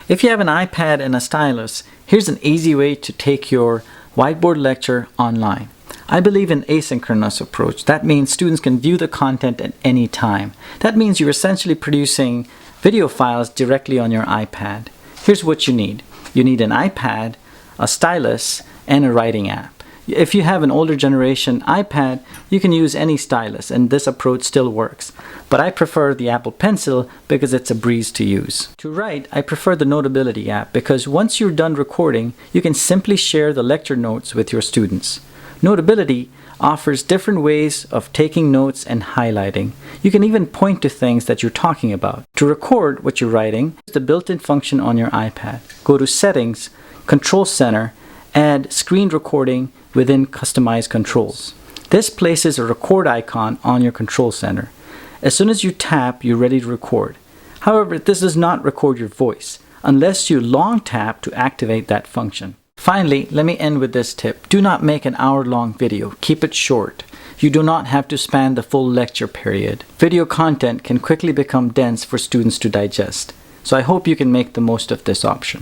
If you have an iPad and a stylus, here's an easy way to take your whiteboard lecture online. I believe in asynchronous approach. That means students can view the content at any time. That means you're essentially producing video files directly on your iPad. Here's what you need. You need an iPad, a stylus, and a writing app. If you have an older generation iPad, you can use any stylus, and this approach still works. But I prefer the Apple Pencil because it's a breeze to use. To write, I prefer the Notability app because once you're done recording, you can simply share the lecture notes with your students. Notability offers different ways of taking notes and highlighting. You can even point to things that you're talking about. To record what you're writing, use the built-in function on your iPad. Go to Settings, Control Center, add Screen Recording within Customize Controls. This places a record icon on your control center. As soon as you tap, you're ready to record. However, this does not record your voice unless you long tap to activate that function. Finally, let me end with this tip. Do not make an hour-long video. Keep it short. You do not have to span the full lecture period. Video content can quickly become dense for students to digest. So I hope you can make the most of this option.